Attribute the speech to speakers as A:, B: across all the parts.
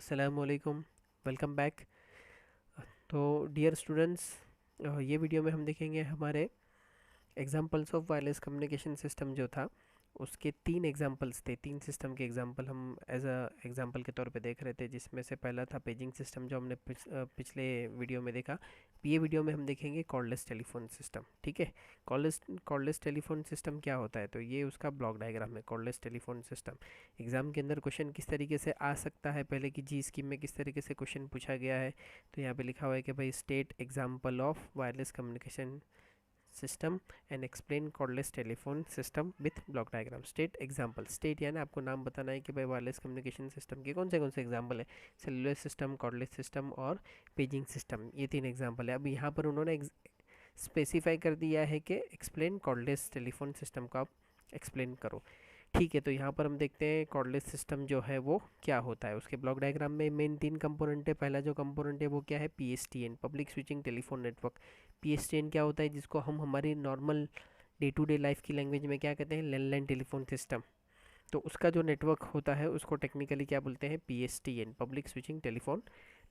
A: अस्सलामुअलैकुम। Welcome back. तो dear students, ये वीडियो में हम देखेंगे हमारे examples of wireless communication system जो था उसके तीन एग्जांपल्स थे। तीन सिस्टम के एग्जांपल हम एज अ एग्जांपल के तौर पे देख रहे थे, जिसमें से पहला था पेजिंग सिस्टम जो हमने पिछले वीडियो में देखा। ये वीडियो में हम देखेंगे कॉर्डलेस टेलीफोन सिस्टम। ठीक है, कॉर्डलेस टेलीफोन सिस्टम क्या होता है, तो ये उसका ब्लॉक डायग्राम है। कॉर्डलेस टेलीफोन सिस्टम एग्जाम के अंदर क्वेश्चन किस तरीके से आ सकता है, पहले की जी स्कीम में किस तरीके से क्वेश्चन पूछा गया है। तो यहाँ पे लिखा हुआ है कि भाई state example of wireless communication system and explain cordless telephone system with block diagram. State example, state यानी आपको नाम बताना है कि भाई वायरलेस कम्युनिकेशन सिस्टम के कौन से एग्जाम्पल है। सेलुलर सिस्टम, कॉर्डलेस सिस्टम और पेजिंग सिस्टम, ये तीन एग्जाम्पल है। अब यहाँ पर उन्होंने स्पेसिफाई कर दिया है कि एक्सप्लेन कॉर्डलेस टेलीफोन सिस्टम को आप एक्सप्लेन करो। ठीक है, तो यहाँ पर हम देखते हैं कॉर्डलेस सिस्टम जो है वो क्या होता है। उसके ब्लॉक डायग्राम में मेन तीन कंपोनेंट है। पहला जो कंपोनेंट है वो क्या है, PSTN, public switching telephone network. PSTN क्या होता है, जिसको हम हमारी normal day to day life की लैंग्वेज में क्या कहते हैं, लैंडलाइन टेलीफोन सिस्टम। तो उसका जो नेटवर्क होता है उसको टेक्निकली क्या बोलते हैं, PSTN, public switching telephone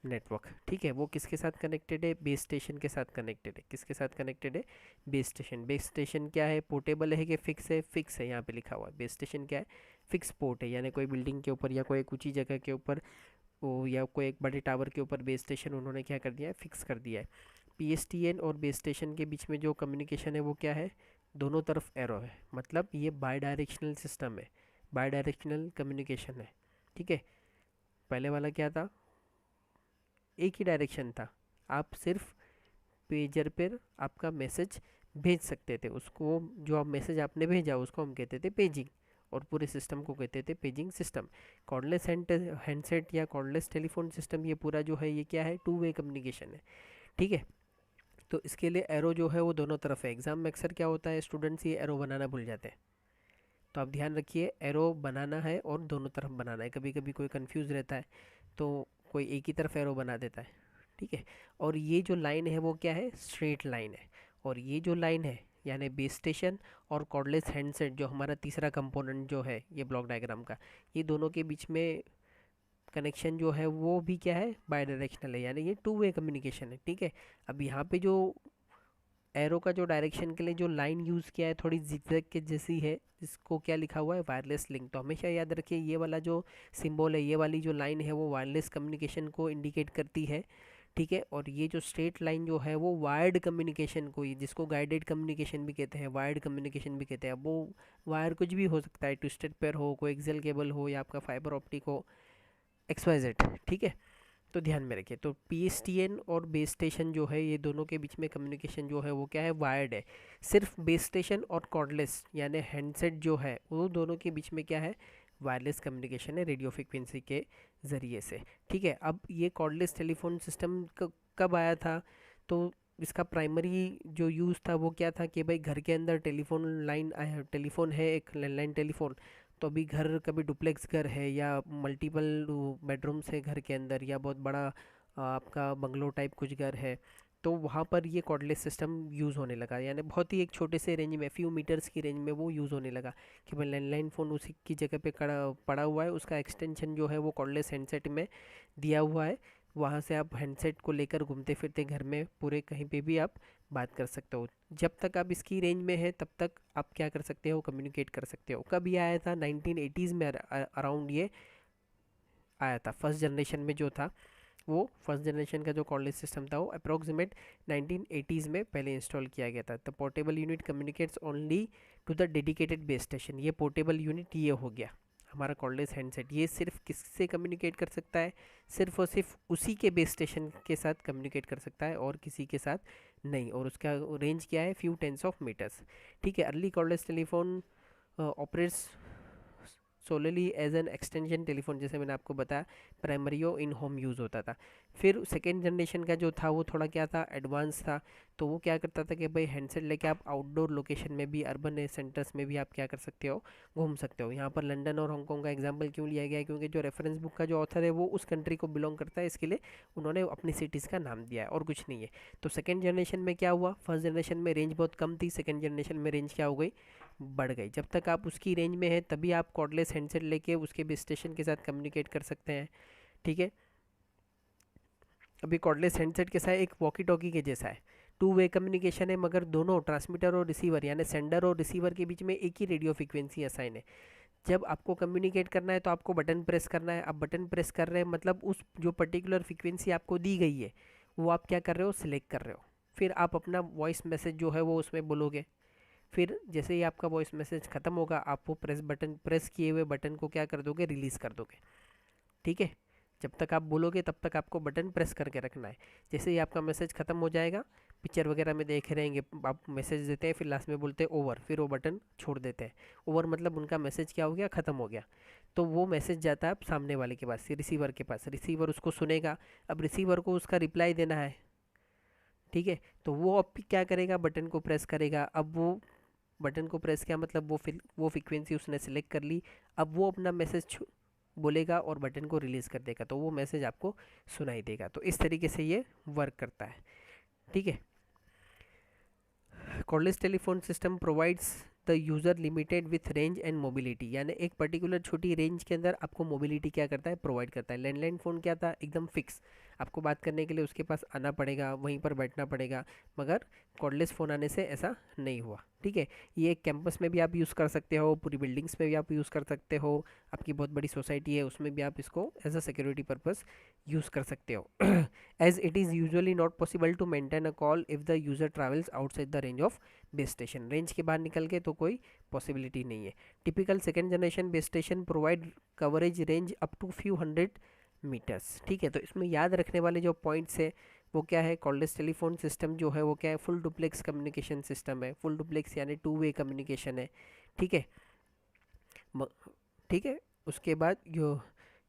A: network. ठीक है, वो किसके साथ कनेक्टेड है, बेस स्टेशन के साथ कनेक्टेड है। किसके साथ कनेक्टेड है, बेस स्टेशन। बेस स्टेशन क्या है, पोर्टेबल है कि फिक्स है, फिक्स है। यहाँ पे लिखा हुआ है बेस स्टेशन क्या है, फिक्स पोर्ट है, यानी कोई बिल्डिंग के ऊपर या कोई एक ऊंची जगह के ऊपर या कोई एक बड़े टावर के ऊपर बेस स्टेशन उन्होंने क्या कर दिया है, फिक्स कर दिया है। पीएसटीएन और बेस स्टेशन के बीच में जो कम्युनिकेशन है वो क्या है, दोनों तरफ एरो है, मतलब ये बाई डायरेक्शनल सिस्टम है, बाई डायरेक्शनल कम्युनिकेशन है। ठीक है, पहले वाला क्या था, एक ही डायरेक्शन था, आप सिर्फ पेजर पर आपका मैसेज भेज सकते थे। उसको जो आप मैसेज आपने भेजा उसको हम कहते थे पेजिंग, और पूरे सिस्टम को कहते थे पेजिंग सिस्टम। कॉर्डलेस हैंडसेट या कॉर्डलेस टेलीफोन सिस्टम, ये पूरा जो है ये क्या है, टू वे कम्युनिकेशन है। ठीक है, तो इसके लिए एरो जो है वो दोनों तरफ है। एग्जाम में अक्सर क्या होता है, स्टूडेंट्स ये एरो बनाना भूल जाते हैं, तो आप ध्यान रखिए एरो बनाना है और दोनों तरफ बनाना है। कभी कभी कोई कंफ्यूज रहता है तो कोई एक ही तरफ एरो बना देता है। ठीक है, और ये जो लाइन है वो क्या है, स्ट्रेट लाइन है। और ये जो लाइन है यानी बेस स्टेशन और कॉर्डलेस हैंडसेट जो हमारा तीसरा कंपोनेंट जो है ये ब्लॉक डायग्राम का, ये दोनों के बीच में कनेक्शन जो है वो भी क्या है, बाई डायरेक्शनल है, यानी ये टू वे कम्युनिकेशन है। ठीक है, अब यहाँ पे जो एरो का जो डायरेक्शन के लिए जो लाइन यूज़ किया है थोड़ी जिगजैग के जैसी है, जिसको क्या लिखा हुआ है, वायरलेस लिंक। तो हमेशा याद रखिए ये वाला जो सिंबल है, ये वाली जो लाइन है वो वायरलेस कम्युनिकेशन को इंडिकेट करती है। ठीक है, और ये जो स्ट्रेट लाइन जो है वो वायर्ड कम्युनिकेशन को, जिसको गाइडेड कम्युनिकेशन भी कहते हैं, वायर्ड कम्युनिकेशन भी कहते हैं। अब वो वायर कुछ भी हो सकता है, ट्विस्टेड पेयर हो, कोई एक्सेल केबल हो, या आपका फाइबर ऑप्टिक हो, XYZ। ठीक है, तो ध्यान में रखिए, तो पीएसटीएन और बेस स्टेशन जो है ये दोनों के बीच में कम्युनिकेशन जो है वो क्या है, वायर्ड है। सिर्फ बेस स्टेशन और कॉर्डलेस यानी हैंडसेट जो है वो दोनों के बीच में क्या है, वायरलेस कम्युनिकेशन है, रेडियो फ्रिक्वेंसी के ज़रिए से। ठीक है, अब ये कॉर्डलेस टेलीफोन सिस्टम कब आया था, तो इसका प्राइमरी जो यूज़ था वो क्या था कि भाई घर के अंदर टेलीफोन लाइन, टेलीफोन है, एक लैंडलाइन टेलीफोन। तो अभी घर कभी डुप्लेक्स घर है या मल्टीपल बेडरूम्स है घर के अंदर, या बहुत बड़ा आपका बंगलो टाइप कुछ घर है, तो वहाँ पर ये कॉर्डलेस सिस्टम यूज़ होने लगा। यानी बहुत ही एक छोटे से रेंज में, फ्यू मीटर्स की रेंज में वो यूज़ होने लगा कि भाई लैंडलाइन फ़ोन उसी की जगह पे पड़ा हुआ है, उसका एक्सटेंशन जो है वो कॉर्डलेस हैंडसेट में दिया हुआ है। वहाँ से आप हैंडसेट को लेकर घूमते फिरते घर में पूरे कहीं पे भी आप बात कर सकते हो। जब तक आप इसकी रेंज में है तब तक आप क्या कर सकते हो, कम्युनिकेट कर सकते हो। कब ये आया था, 1980s में अराउंड ये आया था। फर्स्ट जनरेशन में जो था वो, फर्स्ट जनरेशन का जो कॉर्डलेस सिस्टम था वो अप्रोक्सीमेट 1980s में पहले इंस्टॉल किया गया था। The portable unit communicates only to the dedicated base station. ये पोर्टेबल यूनिट ये हो गया हमारा कॉर्डलेस हैंडसेट, ये सिर्फ किससे कम्युनिकेट कर सकता है, सिर्फ और सिर्फ उसी के बेस स्टेशन के साथ कम्युनिकेट कर सकता है और किसी के साथ नहीं। और उसका रेंज क्या है, फ्यू टेंस ऑफ मीटर्स। ठीक है, early cordless telephone operates solely as an extension telephone, जैसे मैंने आपको बताया प्राइमरी और इन होम यूज़ होता था। फिर सेकेंड जनरेशन का जो था वो थोड़ा क्या था, एडवांस था। तो वो क्या करता था कि भाई हैंडसेट लेके आप आउटडोर लोकेशन में भी, अर्बन सेंटर्स में भी आप क्या कर सकते हो, घूम सकते हो। यहाँ पर लंदन और हांगकॉन्ग का एग्जाम्पल क्यों लिया गया है, क्योंकि जो रेफरेंस बुक का जो ऑथर है वो उस कंट्री को बिलोंग करता है, इसके लिए उन्होंने अपनी सिटीज़ का नाम दिया है और कुछ नहीं है। तो सेकेंड जनरेशन में क्या हुआ, फर्स्ट जनरेशन में रेंज बहुत कम थी, सेकेंड जनरेशन में रेंज क्या हो गई, बढ़ गई। जब तक आप उसकी रेंज में है तभी आप कॉर्डलेस हैंडसेट लेके उसके बेस स्टेशन के साथ कम्युनिकेट कर सकते हैं। ठीक है। अभी कॉर्डलेस हैंडसेट कैसा है, एक वॉकी टॉकी के जैसा है, टू वे कम्युनिकेशन है, मगर दोनों ट्रांसमीटर और रिसीवर यानी सेंडर और रिसीवर के बीच में एक ही रेडियो फ्रीक्वेंसी असाइन है। जब आपको कम्युनिकेट करना है तो आपको बटन प्रेस करना है। आप बटन प्रेस कर रहे हैं मतलब उस जो पर्टिकुलर फ्रीक्वेंसी आपको दी गई है वो आप क्या कर रहे हो, सिलेक्ट कर रहे हो। फिर आप अपना वॉइस मैसेज जो है वो उसमें बोलोगे। फिर जैसे ही आपका वॉइस मैसेज ख़त्म होगा आप वो प्रेस किए हुए बटन को क्या कर दोगे, रिलीज़ कर दोगे। ठीक है। जब तक आप बोलोगे तब तक आपको बटन प्रेस करके रखना है। जैसे ही आपका मैसेज ख़त्म हो जाएगा, पिक्चर वगैरह में देख रहेंगे, आप मैसेज देते हैं, फिर लास्ट में बोलते हैं ओवर, फिर वो बटन छोड़ देते हैं। ओवर मतलब उनका मैसेज क्या हो गया, ख़त्म हो गया। तो वो मैसेज जाता है अब सामने वाले के पास, रिसीवर के पास। रिसीवर उसको सुनेगा। अब रिसीवर को उसका रिप्लाई देना है। ठीक है। तो वो अब क्या करेगा, बटन को प्रेस करेगा। अब वो बटन को प्रेस किया मतलब वो फ्रीक्वेंसी उसने सेलेक्ट कर ली। अब वो अपना मैसेज बोलेगा और बटन को रिलीज़ कर देगा, तो वो मैसेज आपको सुनाई देगा। तो इस तरीके से ये वर्क करता है। ठीक है। Cordless telephone system provides the user limited with range and mobility, यानी एक पर्टिकुलर छोटी रेंज के अंदर आपको मोबिलिटी क्या करता है, प्रोवाइड करता है। लैंडलाइन फ़ोन क्या था, एकदम फिक्स, आपको बात करने के लिए उसके पास आना पड़ेगा, वहीं पर बैठना पड़ेगा। मगर कॉर्डलेस फ़ोन आने से ऐसा नहीं हुआ। ठीक है। ये कैंपस में भी आप यूज़ कर सकते हो, पूरी बिल्डिंग्स में भी आप यूज़ कर सकते हो, आपकी बहुत बड़ी सोसाइटी है उसमें भी आप इसको as a security purpose use कर सकते हो। As it is usually not possible to maintain a call if the user travels outside the range of base station. Range के बाहर निकल के तो कोई पॉसिबिलिटी नहीं है। Typical second generation base station provide coverage range up to few hundred metres. ठीक है। तो इसमें याद रखने वाले जो पॉइंट्स है वो क्या है, कॉर्डलेस टेलीफोन सिस्टम जो है वो क्या है, फुल डुप्लेक्स कम्युनिकेशन सिस्टम है। फुल डुप्लेक्स यानी टू वे कम्युनिकेशन है। ठीक है। ठीक है। उसके बाद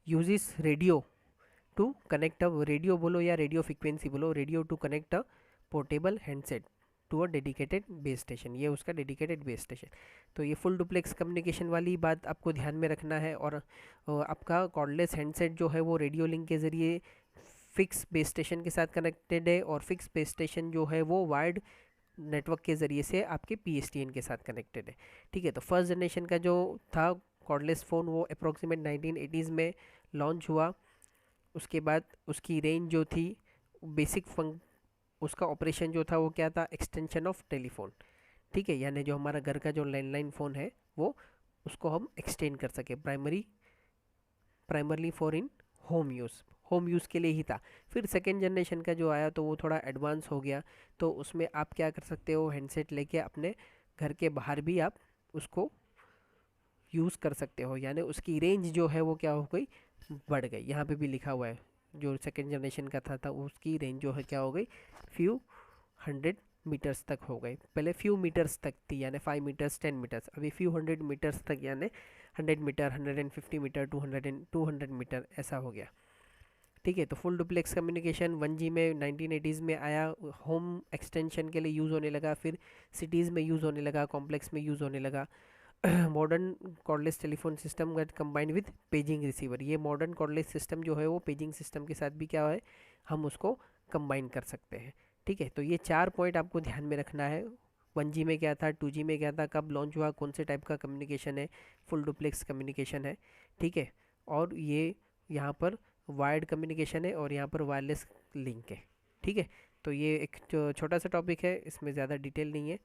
A: uses radio to connect a, radio बोलो या रेडियो फ्रिक्वेंसी बोलो, radio to connect a portable handset to a dedicated base station. ये उसका डेडिकेटेड बेस स्टेशन। तो ये फुल डुप्लेक्स कम्युनिकेशन वाली बात आपको ध्यान में रखना है। और आपका कॉर्डलेस हैंडसेट जो है वो रेडियो लिंक के ज़रिए फिक्स बेस स्टेशन के साथ कनेक्टेड है, और फिक्स बेस स्टेशन जो है वो वायर्ड नेटवर्क के ज़रिए से आपके PSTN के साथ कनेक्टेड है। ठीक है। तो फर्स्ट जनरेशन का जो था कॉर्डलेस फ़ोन वो अप्रोक्सीमेट 1980s में लॉन्च हुआ। उसके बाद उसकी रेंज जो थी, बेसिक उसका ऑपरेशन जो था वो क्या था, एक्सटेंशन ऑफ टेलीफोन। ठीक है। यानी जो हमारा घर का जो लैंडलाइन फ़ोन है वो उसको हम एक्सटेंड कर सके, primarily for in home use के लिए ही था। फिर सेकेंड जनरेशन का जो आया तो वो थोड़ा एडवांस हो गया। तो उसमें आप क्या कर सकते हो, हैंडसेट लेके अपने घर के बाहर भी आप उसको यूज़ कर सकते हो, यानी उसकी रेंज जो है वो क्या हो गई, बढ़ गई। यहाँ पे भी लिखा हुआ है जो सेकेंड जनरेशन का था उसकी रेंज जो है क्या हो गई, फ्यू हंड्रेड मीटर्स तक हो गई। पहले फ्यू मीटर्स तक थी, यानी 5 मीटर्स 10 मीटर्स, अभी फ्यू हंड्रेड मीटर्स तक, यानी 100 मीटर 150 मीटर 200 मीटर ऐसा हो गया। ठीक है। तो फुल डुप्लेक्स कम्युनिकेशन 1G में 1980s में आया, होम एक्सटेंशन के लिए यूज़ होने लगा, फिर सिटीज़ में यूज़ होने लगा, कॉम्प्लेक्स में यूज़ होने लगा। Modern cordless telephone system get combined with paging receiver. ये मॉडर्न कॉर्डलेस सिस्टम जो है वो पेजिंग सिस्टम के साथ भी क्या है, हम उसको कंबाइन कर सकते हैं। ठीक है। तो ये 4 पॉइंट आपको ध्यान में रखना है। 1G में क्या था, 2G में क्या था, कब लॉन्च हुआ, कौन से टाइप का कम्युनिकेशन है, फुल डुप्लेक्स कम्युनिकेशन है। ठीक है। और ये यहाँ पर वायर्ड कम्युनिकेशन है और यहाँ पर वायरलेस लिंक है। ठीक है। तो ये एक छोटा सा टॉपिक है, इसमें ज़्यादा डिटेल नहीं है।